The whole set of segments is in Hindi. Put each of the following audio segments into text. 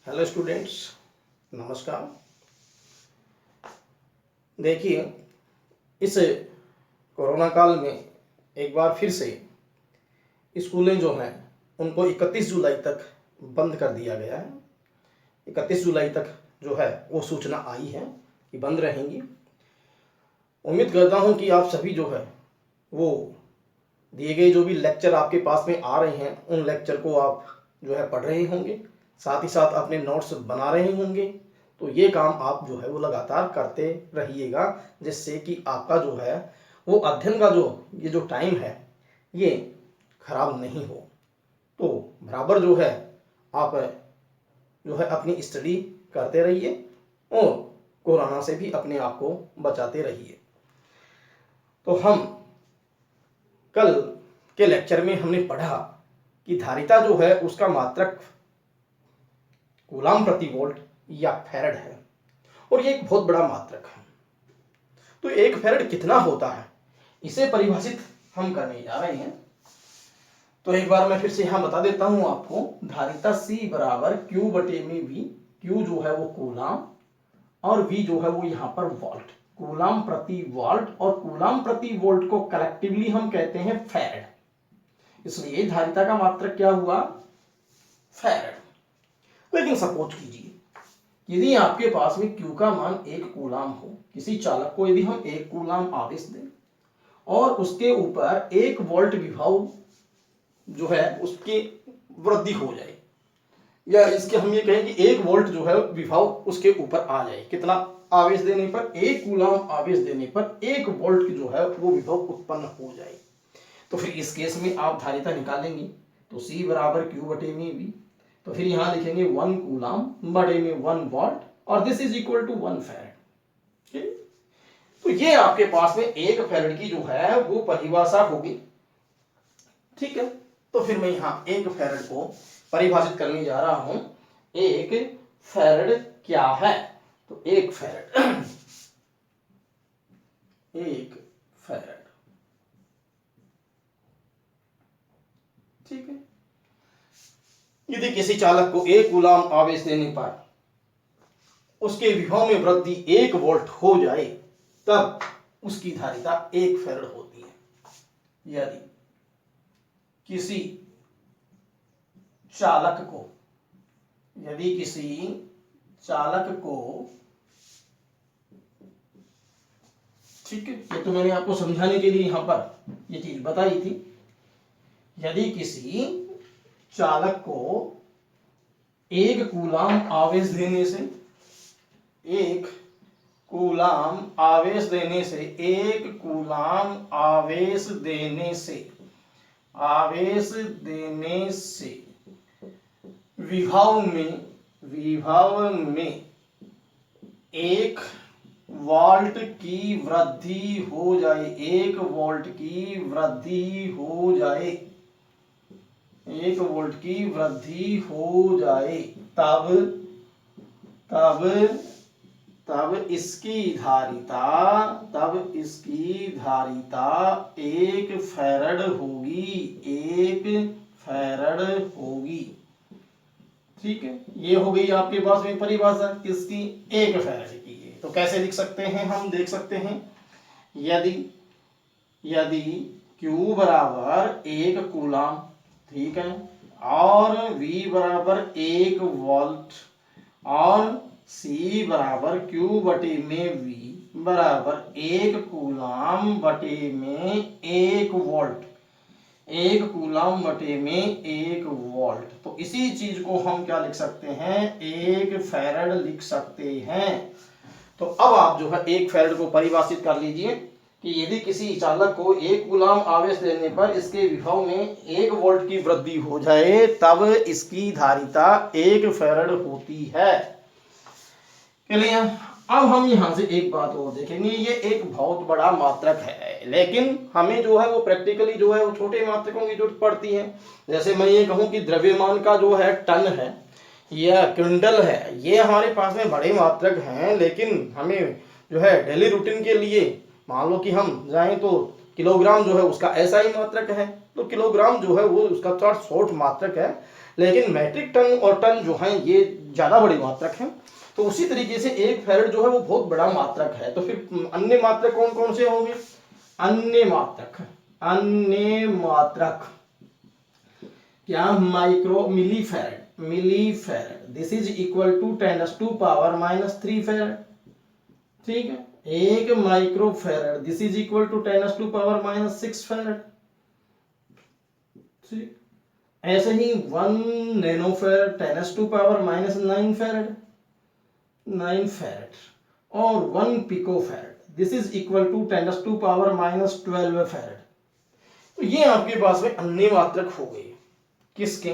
हेलो स्टूडेंट्स, नमस्कार। देखिए, इस कोरोना काल में एक बार फिर से स्कूलें जो हैं उनको 31 जुलाई तक बंद कर दिया गया है। 31 जुलाई तक जो है वो सूचना आई है कि बंद रहेंगी। उम्मीद करता हूं कि आप सभी जो है वो दिए गए जो भी लेक्चर आपके पास में आ रहे हैं उन लेक्चर को आप जो है पढ़ रहे होंगे, साथ ही साथ अपने नोट्स बना रहे होंगे। तो ये काम आप जो है वो लगातार करते रहिएगा, जिससे कि आपका जो है वो अध्ययन का जो ये जो टाइम है ये खराब नहीं हो। तो बराबर जो है आप जो है अपनी स्टडी करते रहिए और कोरोना से भी अपने आप को बचाते रहिए। तो हम कल के लेक्चर में हमने पढ़ा कि धारिता जो है उसका मात्रक कूलाम प्रति वोल्ट या फैरड है और ये एक बहुत बड़ा मात्रक है। तो एक फैरड कितना होता है इसे परिभाषित हम करने जा रहे हैं। तो एक बार मैं फिर से यहां बता देता हूं आपको, धारिता C बराबर Q बटे में V। Q जो है वो कूलाम और V जो है वो यहां पर वोल्ट, कूलाम प्रति वोल्ट, और कूलाम प्रति वोल्ट को कलेक्टिवली हम कहते हैं फैरड। इसलिए धारिता का मात्रक क्या हुआ? फैरड। लेकिन सपोज कीजिए यदि आपके पास में Q का मान 1 कूलाम हो, किसी चालक को यदि हम 1 कूलाम आवेश दें और उसके ऊपर 1 वोल्ट विभव जो है उसकी वृद्धि हो जाए, या इसके हम ये कहें कि 1 वोल्ट जो है विभव उसके ऊपर आ जाए। कितना आवेश देने पर? 1 कूलाम आवेश देने पर 1 वोल्ट जो है वो विभव उत्पन्न हो जाए। तो फिर इस केस में आप धारिता निकालेंगे तो C बराबर Q बटे में V। तो फिर यहां लिखेंगे 1 कूलाम बटे में 1 वोल्ट और this is equal to 1 farad. तो ये आपके पास में 1 फैरड की जो है वो परिभाषा होगी। ठीक है, तो फिर मैं यहां 1 फैरड को परिभाषित करने जा रहा हूं। 1 फैरड क्या है? तो 1 फैरड 1 फैरड, ठीक है, यदि किसी चालक को 1 कूलाम आवेश देने पर उसके विभव में वृद्धि 1 वोल्ट हो जाए तब उसकी धारिता 1 फैरड होती है। यदि किसी चालक को ठीक है, ये तो मैंने आपको समझाने के लिए यहां पर ये चीज बताई थी। यदि किसी चालक को 1 कूलाम आवेश देने से 1 कूलाम आवेश देने से 1 कूलाम आवेश देने से विभव में 1 वोल्ट की वृद्धि हो जाए, 1 वोल्ट की वृद्धि हो जाए, 1 वोल्ट की वृद्धि हो जाए, तब इसकी धारिता 1 फैरड होगी, 1 फैरड होगी। ठीक है, ये हो गई आपके पास में परिभाषा किसकी? 1 फैरड की। तो कैसे लिख सकते हैं? हम देख सकते हैं, यदि Q बराबर 1 कूलाम, ठीक है, और V बराबर 1 वोल्ट और C बराबर Q बटे में V बराबर 1 कूलाम बटे में 1 वोल्ट, 1 कूलाम बटे में 1 वोल्ट। तो इसी चीज को हम क्या लिख सकते हैं? 1 फैरड लिख सकते हैं। तो अब आप जो है 1 फैरड को परिभाषित कर लीजिए कि यदि किसी चालक को 1 कूलाम आवेश देने पर इसके विभव में 1 वोल्ट की वृद्धि हो जाए तब इसकी धारिता 1 फैरड होती है। क्लियर? अब हम यहां से एक बात और देखेंगे, ये एक बहुत बड़ा मात्रक है, लेकिन हमें जो है वो प्रैक्टिकली जो है वो छोटे मात्रकों की जरूरत पड़ती है। जैसे मैं ये कहूं कि द्रव्यमान का जो है टन है या क्विंटल है, ये हमारे पास में बड़े मात्रक हैं, लेकिन हमें जो है डेली रूटीन के लिए मान लो कि हम जाएं तो किलोग्राम जो है उसका ऐसा ही मात्रक है, तो किलोग्राम जो है वो उसका थोड़ा शॉर्ट मात्रक है। लेकिन मैट्रिक टन और टन जो है ये ज़्यादा बड़ी मात्रक है। तो उसी तरीके से 1 फैरेड जो है वो बहुत बड़ा मात्रक है। तो फिर अन्य मात्रक कौन कौन से होंगे? अन्य मात्रक क्या? Micro milli farad this is equal to 10⁻³ farad. ठीक है, 1 micro farad this is equal to 10⁻⁻6 farad. ठीक, ऐसे ही 1 नैनो फैरेड 10⁻⁻9 फैरेड 9 फैरेड, और 1 pico farad this is equal to 10⁻12 farad. तो ये आपके पास में अन्य मात्रक हो गई, किसके?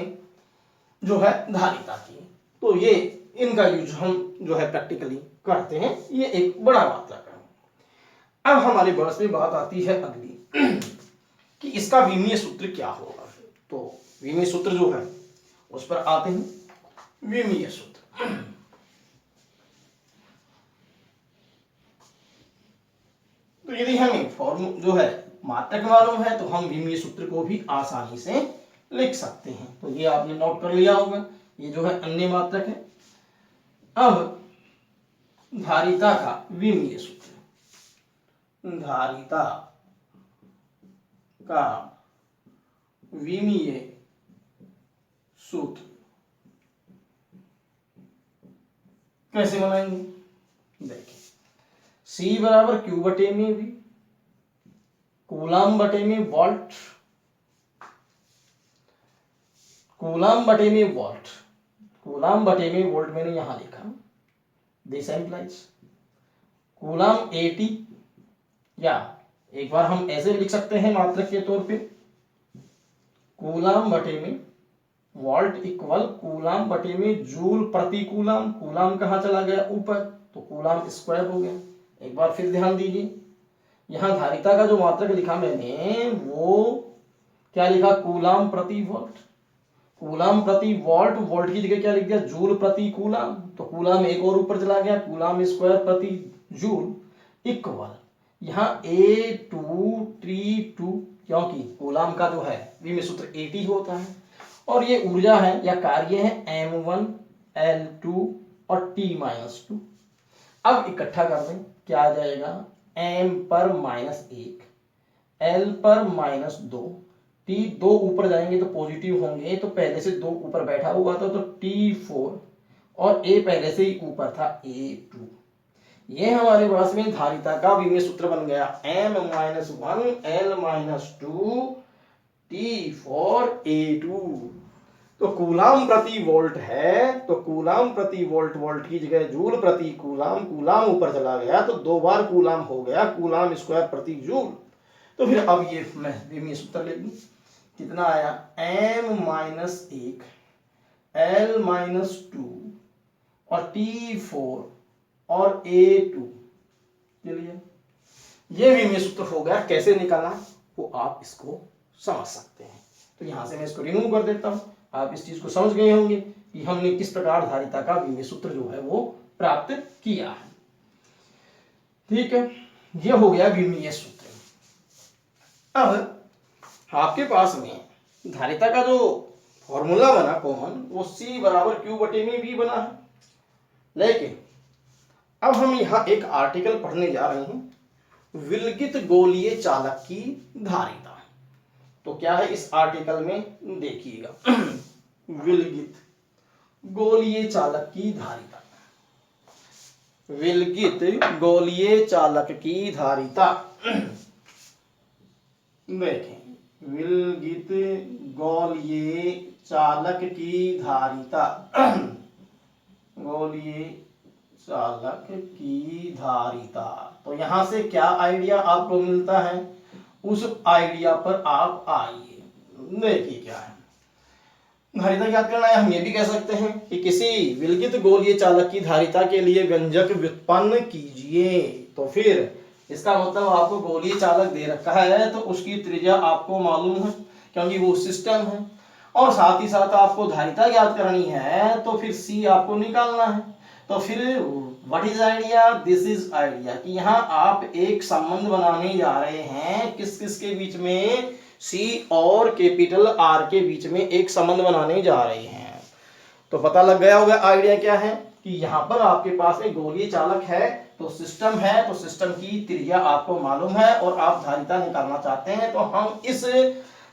जो है धारिता की। तो ये इनका यूज हम जो है प्रैक्टिकली करते हैं, ये एक बड़ा मात्रक है। अब हमारे बस में बात आती है अगली कि इसका विमीय सूत्र क्या होगा। तो विमीय सूत्र जो है उस पर आते हैं। विमीय सूत्र, तो यदि हमें फॉर्म जो है मात्रक मालूम है तो हम विमीय सूत्र को भी आसानी से लिख सकते हैं। तो ये आपने नोट कर लिया होगा, ये जो है अन्य मात्रक है। अब धारिता का विमीय सूत्र, धारिता का विमीय सूत्र कैसे बनाएंगे? देखिए, C बराबर Q बटे में V, कूलाम बटे में वोल्ट, कूलाम बटे में वोल्ट, कूलाम बटे में वोल्ट मैंने यहां लिखा, दिस एम्प्लाइज कूलाम AT, या एक बार हम ऐसे भी लिख सकते हैं मात्रक के तौर पे, कूलाम बटे में वोल्ट इक्वल कूलाम बटे में जूल प्रति कूलाम। कूलाम कहाँ चला गया? ऊपर, तो कूलाम स्क्वायर हो गया। एक बार फिर ध्यान दीजिए, यहां धारिता का जो मात्रक लिखा मैंने वो क्या लिखा? कूलाम प्रति वोल्ट। कूलाम प्रति वोल्ट, वोल्ट की जगह क्या लिख दिया? जूल प्रति कूलाम। तो कूलाम एक और ऊपर चला गया, कूलाम स्क्वायर प्रति जूल इक्वल यहाँ A2T2, क्योंकि कूलाम का जो है विमीय सूत्र AT होता है, और ये ऊर्जा है या कार्य है M1 L2 और T-2। अब इकट्ठा कर दें, क्या आ जाएगा? M पर -1, L पर -2, T 2 ऊपर जाएंगे तो पॉजिटिव होंगे, तो पहले से 2 ऊपर बैठा हुआ था तो T4, और A पहले से ही ऊपर था A2। ये हमारे पास में धारिता का विमीय सूत्र बन गया, M-1 L-2 T4 A2। तो कूलाम प्रति वोल्ट है, तो कूलाम प्रति वोल्ट, वोल्ट की जगह जूल प्रति कूलाम, कूलाम ऊपर चला गया तो 2 बार कूलाम हो गया, कूलाम स्क्वायर प्रति जूल। तो फिर अब ये मैं विमीय सूत्र लिख दूं, कितना आया? M-1 L-2 और T4 और A2। चलिए, ये विमीय सूत्र हो गया। कैसे निकाला वो आप इसको समझ सकते हैं। तो यहां से मैं इसको रिमूव कर देता हूं। आप इस चीज को समझ गए होंगे कि हमने किस प्रकार धारिता का विमीय सूत्र जो है वो प्राप्त किया है। ठीक है, ये हो गया विमीय सूत्र। अब आपके पास में धारिता का जो फॉर्मूला बना कॉमन, वो C बराबर Q बटे में V बना है। लेकिन अब हम यहाँ एक आर्टिकल पढ़ने जा रहे हैं, विलगित गोलीय चालक की धारिता। तो क्या है इस आर्टिकल में? देखिएगा, विलगित गोलीय चालक की धारिता, विलगित गोलीय चालक की धारिता। देखें, विलगित गोलीय चालक की धारिता, गोलीय चालक की धारिता। तो यहां से क्या आइडिया आपको मिलता है, उस आइडिया पर आप आइए। देखिए क्या है, धारिता याद करना है। हम ये भी कह सकते हैं कि किसी विलगित गोलीय चालक की धारिता के लिए व्यंजक व्युत्पन्न कीजिए। तो फिर इसका मतलब आपको गोलीय चालक दे रखा है तो उसकी त्रिज्या आपको मालूम है क्योंकि वो सिस्टम है, और साथ ही साथ आपको धारिता याद करनी है, तो फिर C आपको निकालना है। तो फिर what is idea? This is idea कि यहाँ आप एक संबंध बनाने जा रहे हैं, किस किस के बीच में? C और कैपिटल R के बीच में एक संबंध बनाने जा रहे हैं। तो पता लग गया होगा आइडिया क्या है कि यहाँ पर आपके पास एक गोलीय चालक है, तो सिस्टम है, तो सिस्टम की त्रिज्या आपको मालूम है और आप धारिता निकालना चाहते हैं, तो हम इस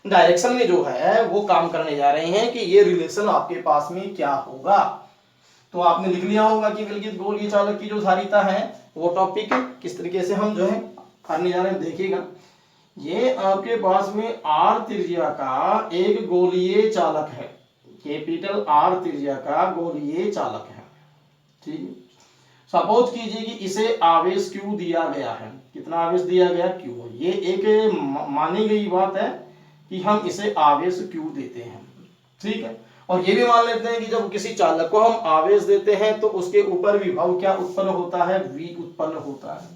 डायरेक्शन में जो है वो काम करने जा रहे हैं कि ये रिलेशन आपके पास में क्या होगा। तो आपने लिख लिया होगा कि विलगित गोलीय चालक की जो धारिता है वो टॉपिक किस तरीके से हम जो है करने जा रहे हैं देखिएगा। ये आपके पास में आर त्रिज्या का एक गोलीय चालक है, कैपिटल आर त्रिज्या का गोलीय चालक है, ठीक। सपोज कीजिए कि इसे आवेश क्यू दिया गया है, कितना आवेश दिया गया, क्यू। ये एक मानी गई बात है कि हम इसे आवेश क्यू देते हैं, ठीक है। और ये भी मान लेते हैं कि जब किसी चालक को हम आवेश देते हैं तो उसके ऊपर विभव क्या उत्पन्न होता है, वी उत्पन्न होता है,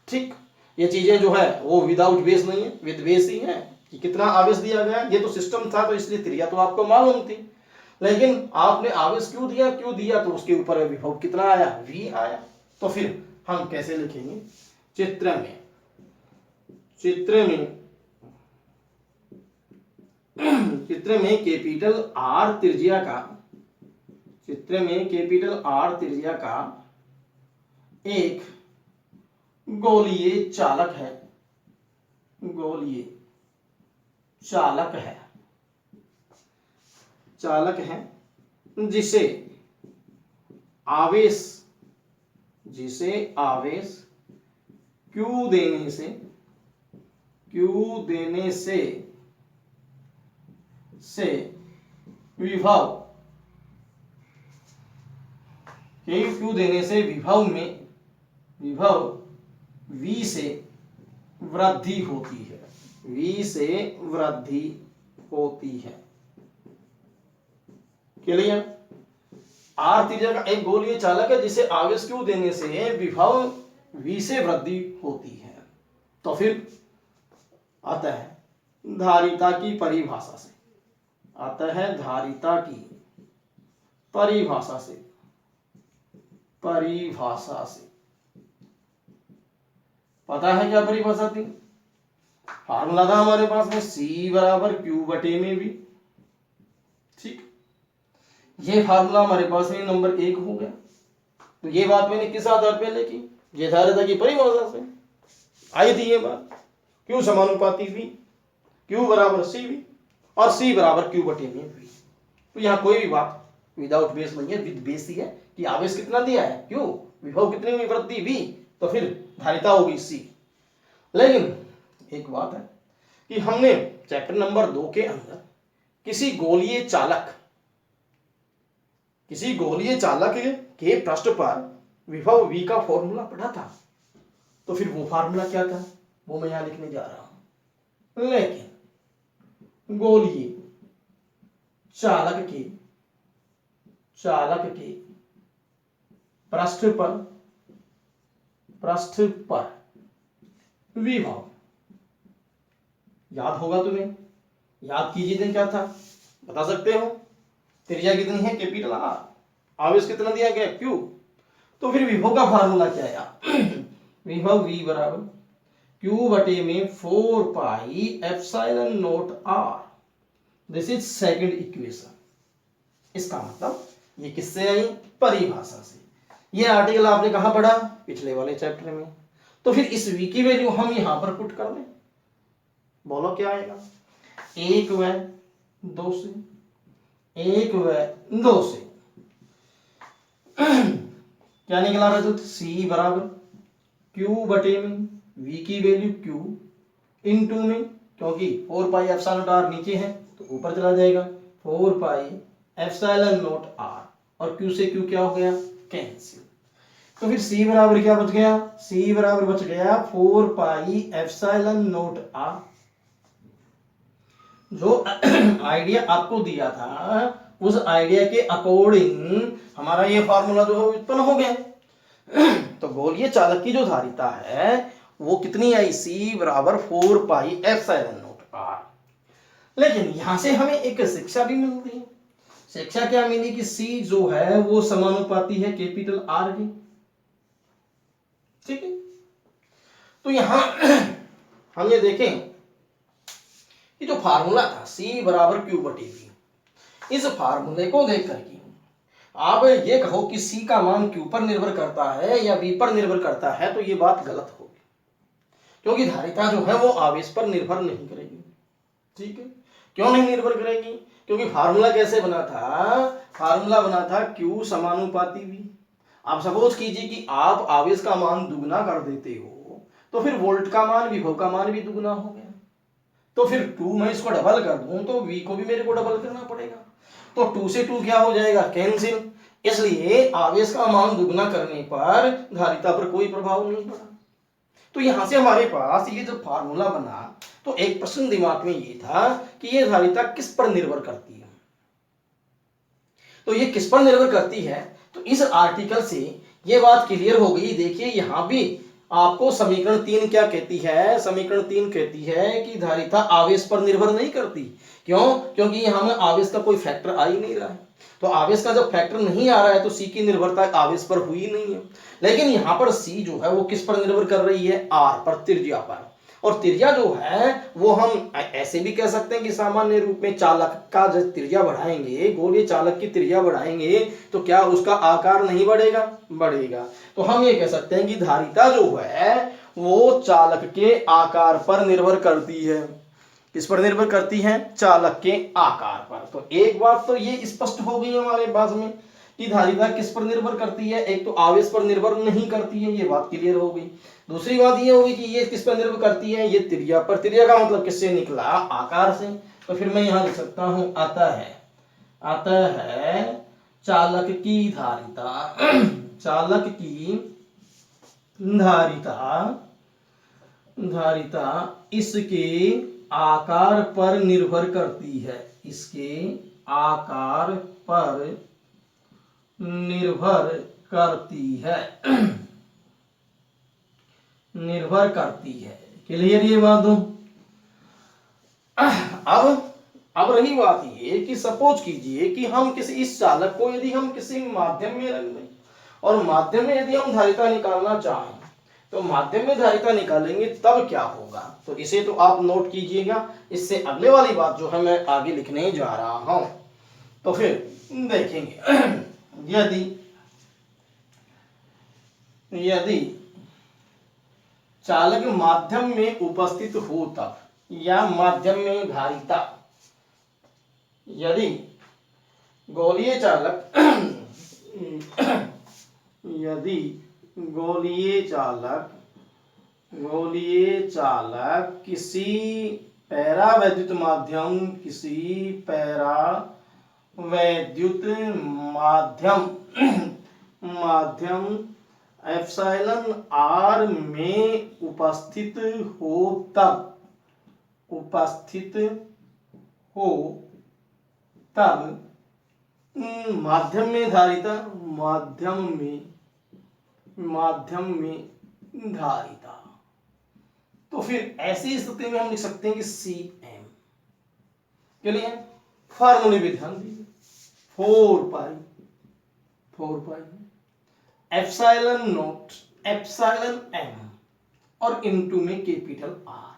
ठीक। ये चीजें जो है वो विदाउट बेस नहीं है, विद बेस ही है कि कितना आवेश दिया गया। ये तो सिस्टम था तो इसलिए त्रिज्या तो आपको मालूम थी, लेकिन आपने आवेश क्यों दिया तो उसके ऊपर विभव कितना आया, v आया। तो फिर हम कैसे लिखेंगे, चित्र में कैपिटल आर त्रिज्या का एक गोलीय चालक है जिसे आवेश क्यू देने से विभव v से वृद्धि होती है, क्लियर। आर त्रिज्या का एक गोलीय चालक है जिसे आवेश क्यू देने से विभव v से वृद्धि होती है। तो फिर आता है धारिता की परिभाषा से पता है क्या परिभाषा थी, फार्मूला था हमारे पास में C बराबर Q बटे में V, ठीक। ये फार्मूला हमारे पास में नंबर 1 हो गया। तो ये बात मैंने किस आधार पे लिखी, ये धारिता की परिभाषा से आई थी ये बात, Q समानुपाती V, Q बराबर CV और C बराबर Q बटे में V। तो यहाँ कोई भी बात विदाउट बेस नहीं है, विद बेस ही है कि आवेश कितना दिया है Q, विभव कितनी हुई वृद्धि V, तो फिर धारिता होगी C। लेकिन एक बात है कि हमने चैप्टर नंबर 2 के अंदर किसी गोलीय चालक के पृष्ठ पर विभव V का फॉर्मूला पढ़ा था। तो फिर वो फार्मूला क्या था वो मैं यहां लिखने जा रहा हूं। लेकिन गोलीय चालक के पृष्ठ पर विभव, याद होगा तुम्हें, याद कीजिए दिन क्या था, बता सकते हो। त्रिज्या कितनी है, कैपिटल आर, आवेश कितना दिया गया क्यू, तो फिर विभव का फार्मूला क्या है विभव v बराबर q बटे में 4 pi epsilon not r, this is second equation. इसका मतलब ये किससे आई, परिभाषा से। ये आर्टिकल आपने कहां पढ़ा, पिछले वाले चैप्टर में। तो फिर इस v की वैल्यू हम यहां पर पुट कर दें, बोलो क्या आएगा, 1 व 2 से क्या निकला रिजल्ट, C बराबर Q बटे में V की वैल्यू Q इनटू में, क्योंकि 4 पाई एप्सिलॉन नॉट r नीचे है तो ऊपर चला जाएगा, 4 पाई एप्सिलॉन नॉट r, और Q से Q क्या हो गया, कैंसिल। तो फिर C बराबर क्या बच गया, C बराबर बच गया 4 पाई एप्सिलॉन नॉट r। जो आइडिया आपको दिया था उस आइडिया के अकॉर्डिंग हमारा ये फार्मूला जो है उत्पन्न हो गया। तो गोलीय चालक की जो धारिता है वो कितनी आई, C बराबर 4 पाई एप्सिलॉन नॉट r। लेकिन यहां से हमें एक शिक्षा भी मिलती है। शिक्षा क्या मिली कि C जो है वो समानुपाती है कैपिटल R की, ठीक है। तो यहां हम ये देखें कि जो फार्मूला था C बराबर Q बटे V, इस फार्मूले को देख करके आप ये कहो कि सी का मान क्यू पर निर्भर करता है या बी पर निर्भर करता है तो ये बात गलत होगी, क्योंकि धारिता जो है वो आवेश पर निर्भर नहीं करेगी। ठीक है, क्यों नहीं निर्भर करेगी? क्योंकि फार्मूला कैसे बना था? फार्मूला बना था Q समानुपाती V। आप सपोज कीजिए कि आप आवेश का मान दुगना कर देते हो तो फिर वोल्ट का मान, विभव का मान भी दुगना हो गया। तो फिर 2 मैं इसको डबल कर दूं तो V को भी मेरे को डबल करना पड़ेगा। तो 2 से 2 क्या हो जाएगा? कैंसिल। इसलिए आवेश का मान दुगना करने पर धारिता पर कोई प्रभाव नहीं पड़ा। तो यहां से हमारे पास ये जब फार्मूला बना तो एक प्रश्न दिमाग में ये था कि ये धारिता किस पर निर्भर करती है। तो ये किस पर निर्भर करती है, तो इस आर्टिकल से ये बात क्लियर हो गई। देखिए यहां भी आपको समीकरण 3 क्या कहती है? समीकरण 3 कहती है कि धारिता आवेश पर निर्भर नहीं करती। क्यों? क्योंकि यहां में आवेश का कोई फैक्टर आ ही नहीं रहा है। तो आवेश का जब फैक्टर नहीं आ रहा है तो सी की निर्भरता आवेश पर हुई नहीं है। लेकिन यहां पर सी जो है वो किस पर निर्भर कर रही है? आर पर, त्रिज्या पर। और त्रिज्या जो है वो हम ऐसे भी कह सकते हैं कि सामान्य रूप में चालक का जब त्रिज्या बढ़ाएंगे, गोलीय चालक की त्रिज्या बढ़ाएंगे तो क्या उसका आकार नहीं बढ़ेगा? बढ़ेगा। तो हम ये कह सकते हैं कि धारिता जो है वो चालक के आकार पर निर्भर करती है। किस पर निर्भर करती है? चालक के आकार पर। तो एक बात तो ये स्पष्ट हो गई हमारे पास में कि धारिता किस पर निर्भर करती है। एक तो आवेश पर निर्भर नहीं करती है, ये बात क्लियर हो गई। दूसरी बात ये होगी कि ये किस पर निर्भर करती है? ये त्रिज्या पर। त्रिज्या का मतलब किससे निकला? आकार से। तो फिर मैं यहां लिख सकता हूं अतः चालक की धारिता चालक की धारिता इसके आकार पर निर्भर करती है। इसके आकार पर निर्भर करती है निर्भर करती है। क्लियर ये बात हो? अब रही बात ये कि सपोज कीजिए कि हम किसी इस चालक को यदि हम किसी माध्यम में रख दें और माध्यम में यदि हम धारिता निकालना चाहें तो माध्यम में धारिता निकालेंगे तब क्या होगा? तो इसे तो आप नोट कीजिएगा। इससे अगले वाली बात जो है मैं आगे लिखने जा रहा हूं। तो फिर देखेंगे यदि चालक माध्यम में उपस्थित हो तब, या माध्यम में धारिता, यदि गोलीय चालक यदि गोलीय चालक किसी पैरावैद्युत माध्यम एप्सिलॉन आर में उपस्थित हो तब माध्यम में धारिता। तो फिर ऐसी स्थिति में हम लिख सकते हैं कि Cm के लिए फार्मूले भी ध्यान दीजिए। 4 pi epsilon not epsilon m और इनटू में कैपिटल R।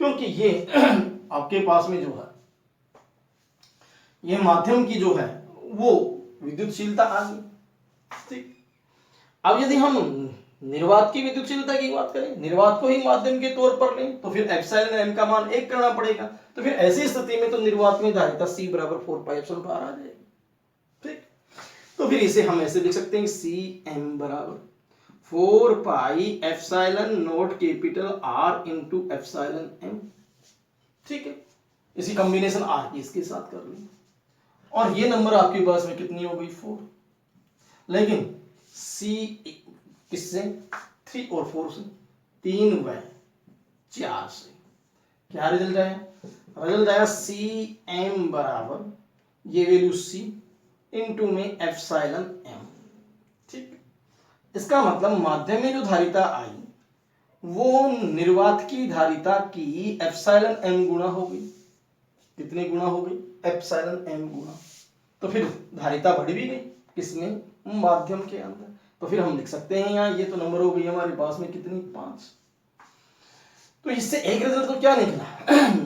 क्योंकि ये आपके पास में जो है ये माध्यम की जो है वो विद्युतशीलता आ गई। ठीक, अब यदि हम निर्वात की विद्युतशीलता की बात करें, निर्वात को ही माध्यम के तौर पर लें तो फिर एप्सिलॉन m का मान 1 करना पड़ेगा। तो फिर ऐसी स्थिति में तो निर्वात में धारिता C बराबर 4 पाई एप्सिलॉन R आ जाएगी। ठीक, तो फिर इसे हम ऐसे लिख सकते हैं Cm बराबर 4 pi epsilon not capital R into epsilon m। ठीक है, इसी कॉम्बिनेशन R की इसके साथ कर लेंगे और ये नंबर आपके पास में कितनी हो गई? 4। लेकिन C किससे? 3 और 4 से, 3 व 4 से क्या रिजल्ट आया? रिजल्ट आया Cm बराबर ये वैल्यू C इंटू में एप्सिलॉन m। ठीक, इसका मतलब माध्यम में जो धारिता आई वो निर्वात की धारिता की एप्सिलॉन m गुना हो गई। कितने गुना हो गई? एप्सिलॉन m गुना। तो फिर धारिता बढ़ भी गई किसमें? माध्यम के अंदर। तो फिर हम लिख सकते हैं यहाँ ये तो नंबर हो गई हमारे पास में कितनी? 5। तो इससे एक रिजल्ट तो क्या निकला?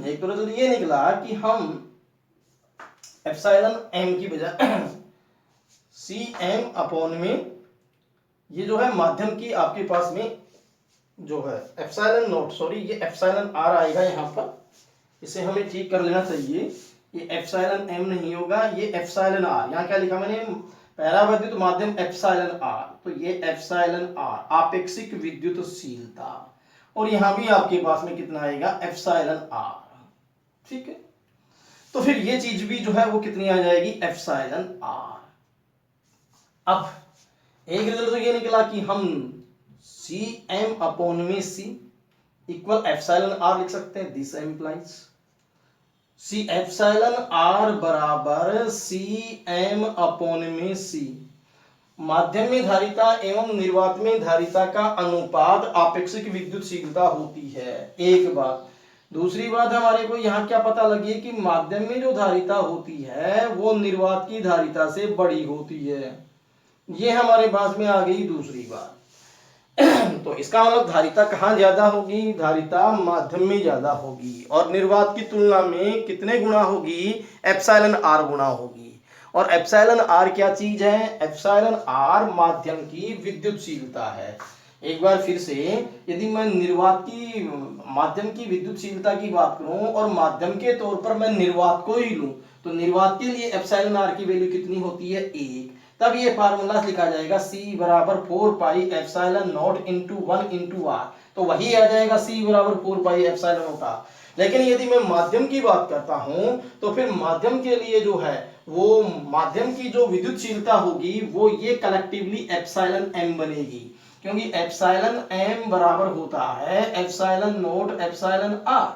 एक तो रिजल्ट ये निकला कि हम एप्सिलॉन m की बजाय Cm अपॉन में ये जो है माध्यम की आपके पास में जो है एप्सिलॉन नॉट, सॉरी ये एप्सिलॉन r आएगा यहाँ पर, इसे हमें ठीक कर लेना चाहिए। ये एप्सिलॉन m नहीं होगा, ये एप्सिलॉन r। यहाँ क्या लिखा मैंने, परावैद्युत माध्यम एप्सिलॉन r, तो ये एप्सिलॉन r आपेक्षिक विद्युतशीलता, और यहाँ भी आपके पास में कितना आएगा, एप्सिलॉन r। ठीक है, तो फिर ये चीज भी जो है वो कितनी आ जाएगी, एप्सिलॉन r। अब एक रिजल्ट तो ये निकला कि हम Cm अपॉन में C इक्वल एप्सिलॉन r लिख सकते हैं। This implies C epsilon r बराबर Cm अपॉन में C, माध्यम में धारिता एवं निर्वात में धारिता का अनुपात आपेक्षिक विद्युतशीलता होती है, एक बात। दूसरी बात हमारे को यहाँ क्या पता लगी कि माध्यम में जो धारिता होती है वो निर्वात की धारिता से बड़ी होती है, ये हमारे पास में आ गई दूसरी बात। तो इसका मतलब धारिता कहाँ ज्यादा होगी, धारिता माध्यम में ज्यादा होगी, और निर्वात की तुलना में कितने गुना होगी, एप्सिलॉन r गुना होगी। और एप्सिलॉन r क्या चीज है, एप्सिलॉन r माध्यम की विद्युतशीलता है। एक बार फिर से, यदि मैं निर्वात की माध्यम की विद्युतशीलता की बात करूं और माध्यम के तौर पर मैं निर्वात को ही लूं, तो निर्वात के लिए एप्सिलॉन r की वैल्यू कितनी होती है, 1। तब ये फार्मूला लिखा जाएगा C बराबर 4 pi epsilon not into 1 into r, तो वही आ जाएगा C बराबर 4 पाई एप्सिलॉन नॉट r। लेकिन यदि मैं माध्यम की बात करता हूं तो फिर माध्यम के लिए जो है वो माध्यम की जो विद्युतशीलता होगी वो ये कलेक्टिवली एप्सिलॉन m बनेगी, क्योंकि एप्सिलॉन m बराबर होता है एप्सिलॉन नॉट एप्सिलॉन r।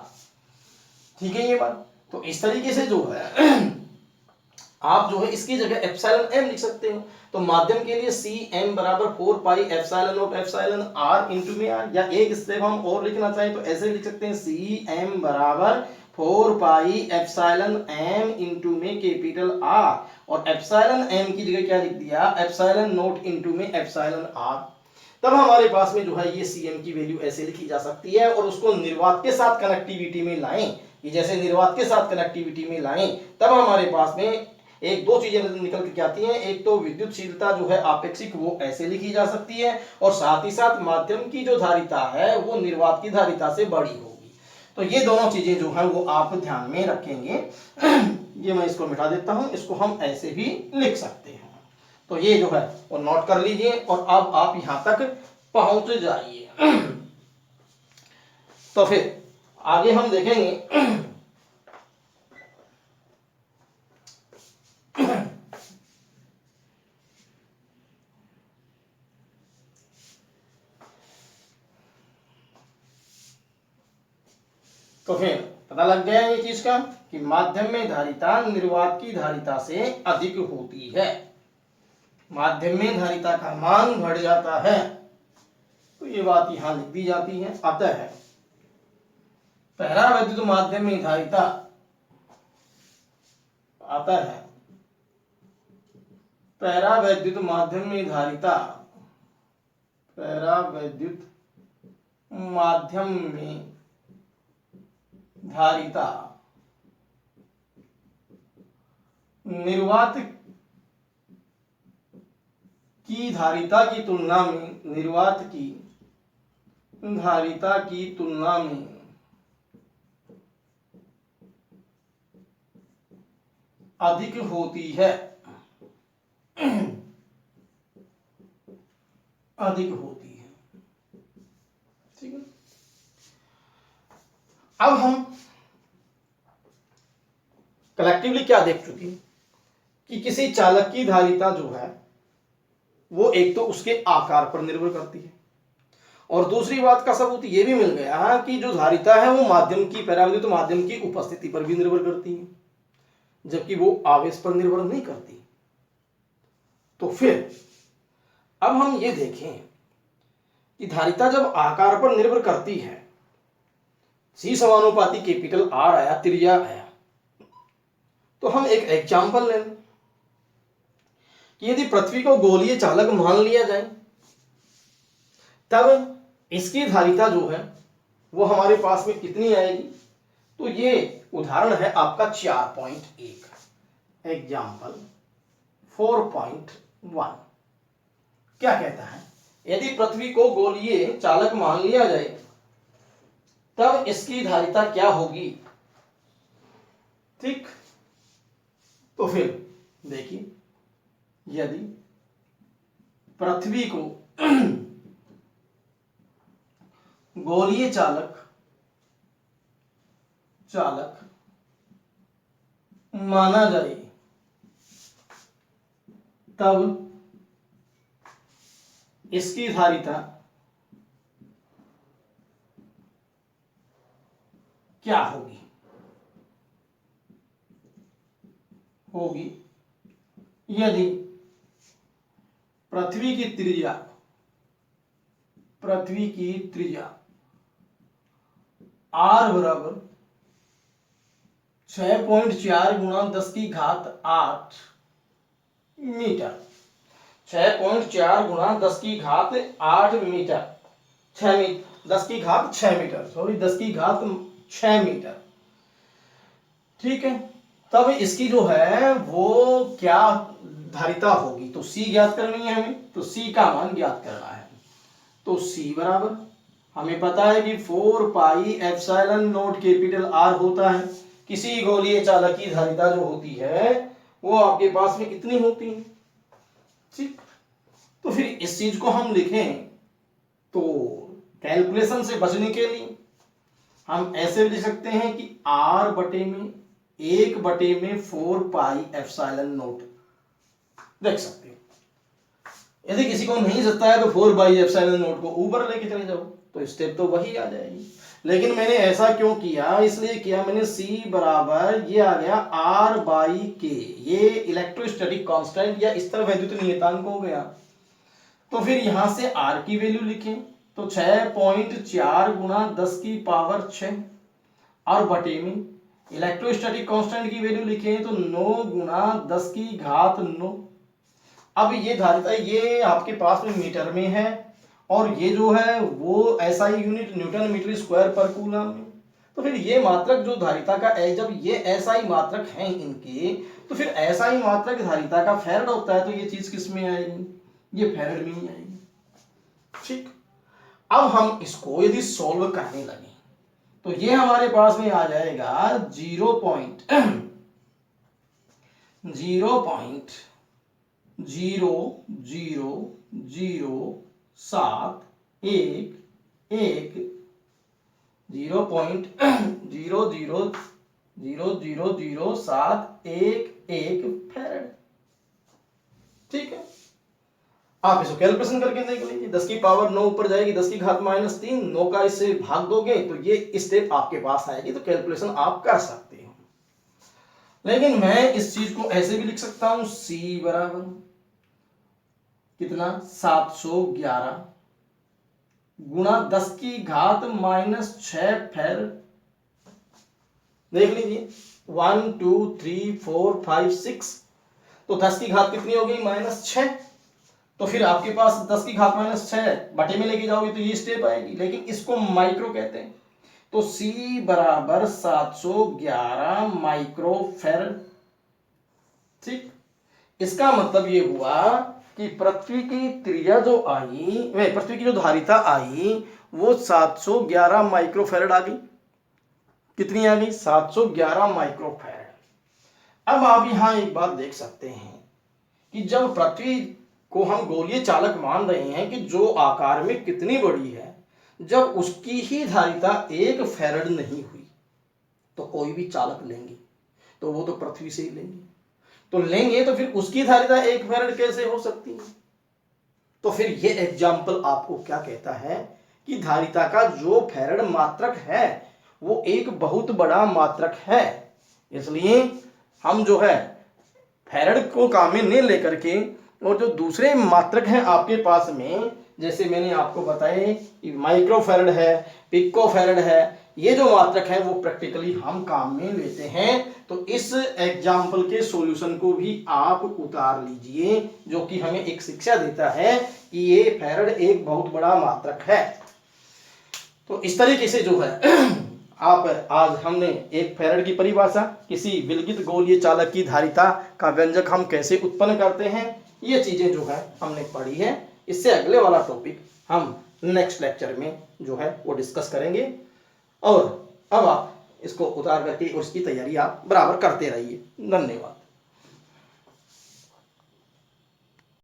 ठीक है ये बात। तो इस तरीके से जो है आप जो है इसकी जगह एप्सिलॉन m लिख सकते हो। तो माध्यम के लिए Cm बराबर 4 pi epsilon not epsilon r into में r, या एक स्टेप हम और लिखना चाहें तो ऐसे लिख सकते हैं Cm बराबर 4 पाई एप्सिलॉन m इंटू में कैपिटल R, और एप्सिलॉन m की जगह क्या लिख दिया, एप्सिलॉन नॉट इंटू में एप्सिलॉन r। तब हमारे पास में जो है ये Cm की वैल्यू ऐसे लिखी जा सकती है, और उसको निर्वात के साथ कनेक्टिविटी में लाएं, ये जैसे निर्वात के साथ कनेक्टिविटी में लाएं तब हमारे पास में एक दो चीजें निकल के आती हैं। एक तो विद्युतशीलता जो है आपेक्षिक वो ऐसे लिखी जा सकती है, और साथ ही साथ माध्यम की जो धारिता है वो निर्वात की धारिता से बड़ी होगी। तो ये दोनों चीजें जो है वो आप ध्यान में रखेंगे। ये मैं इसको मिटा देता हूं, इसको हम ऐसे भी लिख सकते हैं। तो ये जो है वो नोट कर लीजिए, और अब आप यहां तक पहुंच जाइए। तो फिर आगे हम देखेंगे तो फिर पता लग गया ये चीज का कि माध्यम में धारिता निर्वात की धारिता से अधिक होती है, माध्यम में धारिता का मान बढ़ जाता है, तो ये बात यहां लिख दी जाती है। अतः परावैद्युत माध्यम में धारिता, अतः परावैद्युत माध्यम में धारिता, परावैद्युत माध्यम में धारिता निर्वात की धारिता की तुलना में, निर्वात की धारिता की तुलना में अधिक होती है, अधिक होती है। ठीक है, अब हम कलेक्टिवली क्या देख चुके हैं कि किसी चालक की धारिता जो है वो एक तो उसके आकार पर निर्भर करती है, और दूसरी बात का सबूत ये भी मिल गया कि जो धारिता है वो माध्यम की, परावैद्युत माध्यम की उपस्थिति पर भी निर्भर करती है, जबकि वो आवेश पर निर्भर नहीं करती। तो फिर अब हम ये देखें कि धारिता जब आकार पर निर्भर करती है, C समानुपाती कैपिटल R आया, त्रिज्या आया, तो हम एक एग्जाम्पल ले लें कि यदि पृथ्वी को गोलीय चालक मान लिया जाए तब इसकी धारिता जो है वो हमारे पास में कितनी आएगी। तो ये उदाहरण है आपका 4.1, एग्जाम्पल 4.1। 1। क्या कहता है, यदि पृथ्वी को गोलीय चालक मान लिया जाए तब इसकी धारिता क्या होगी। ठीक, तो फिर देखिए, यदि पृथ्वी को गोलीय चालक माना जाए तब इसकी धारिता क्या होगी। यदि पृथ्वी की त्रिज्या r बराबर 6.4 गुणा 10 की घात 8 मीटर, 6.4 गुणा 10 की घात 8 मीटर, 10 की घात 6 मीटर, सॉरी 10 की घात 6 मीटर। ठीक है, तब इसकी जो है वो क्या धारिता होगी, तो C ज्ञात करनी है हमें, तो C का मान ज्ञात करना है। तो C बराबर हमें पता है कि 4 pi epsilon not capital R होता है। किसी गोलीय चालक की धारिता जो होती है वो आपके पास में इतनी होती है। ठीक, तो फिर इस चीज को हम लिखें तो कैलकुलेशन से बचने के लिए हम ऐसे लिख सकते हैं कि R बटे में 1/4 पाई एप्सिलॉन नॉट। देख सकते हो, यदि किसी को नहीं सकता है तो 4 पाई एप्सिलॉन नॉट को ऊपर लेके चले जाओ, तो स्टेप तो वही आ जाएगी। लेकिन मैंने ऐसा क्यों किया, इसलिए किया मैंने C बराबर ये आ गया R/K, ये इलेक्ट्रोस्टैटिक कांस्टेंट या इस तरह वैद्युत नियतांक हो गया। तो फिर यहां से R की वैल्यू लिखें तो 6.4 गुणा 10 की पावर 6 और बटे में इलेक्ट्रोस्टैटिक कांस्टेंट की वैल्यू लिखें तो 9 गुणा 10 की घात 9। अब ये धारिता ये आपके पास में मीटर में है और ये जो है वो SI unit newton metre square पर कूलम में। तो फिर ये मात्रक जो धारिता का जब ये एसआई मात्रक हैं इनके, तो फिर एसआई मात्रक धारिता का फैरड होता है, तो ये चीज किस में आएगी, ये फैरड में ही आएगी। ठीक, अब हम इसको यदि सॉल्व करने लगे तो ये हमारे पास में आ जाएगा 0.0000711 फैरड। ठीक है, आप इसको कैलकुलेशन करके देख लीजिए, 10 की पावर 9 ऊपर जाएगी, 10 की घात -3, 9 का इससे भाग दोगे तो ये स्टेप आपके पास आएगी, तो कैलकुलेशन आप कर सकते हो। लेकिन मैं इस चीज को ऐसे भी लिख सकता हूं, C बराबर कितना 711 गुणा 10 की घात -6 फैरड। देख लीजिए 1 2 3 4 5 6, तो 10 की घात कितनी हो गई -6, तो फिर आपके पास 10 की घात -6 बटे में लेके जाओगे तो ये स्टेप आएगी, लेकिन इसको माइक्रो कहते हैं। तो C बराबर 711 माइक्रो फैरड। ठीक, इसका मतलब ये हुआ कि पृथ्वी की त्रिज्या जो आई, पृथ्वी की जो धारिता आई वो 711 माइक्रो फैरड आ गई। कितनी आ गई, 711 माइक्रो फैरड। अब आप यहां एक बात देख सकते हैं कि जब पृथ्वी को हम गोलीय चालक मान रहे हैं कि जो आकार में कितनी बड़ी है, जब उसकी ही धारिता 1 फैरड नहीं हुई तो कोई भी चालक लेंगे तो वो तो पृथ्वी से ही लेंगे, तो लेंगे तो फिर उसकी धारिता 1 फैरड कैसे हो सकती है। तो फिर ये एग्जाम्पल आपको क्या कहता है कि धारिता का जो फैरड मात्रक है वो एक बहुत बड़ा मात्रक है। इसलिए हम जो है फैरड को काम में नहीं लेकर के और जो दूसरे मात्रक हैं आपके पास में, जैसे मैंने आपको बताए माइक्रो फैरड है, पिको फैरड है, ये जो मात्रक है वो प्रैक्टिकली हम काम में लेते हैं। तो इस एग्जाम्पल के सॉल्यूशन को भी आप उतार लीजिए, जो कि हमें एक शिक्षा देता है कि ये फैरड एक बहुत बड़ा मात्रक है। तो इस तरीके से जो है आप आज हमने एक फैरड की परिभाषा, किसी विलगित गोलीय चालक की धारिता का व्यंजक हम कैसे उत्पन्न करते हैं, ये चीज़ें जो है हमने पढ़ी है। इससे अगले वाला टॉपिक हम नेक्स्ट लेक्चर में जो है वो डिस्कस करेंगे। और अब आप इसको उतार करके उसकी तैयारी आप बराबर करते रहिए। धन्यवाद।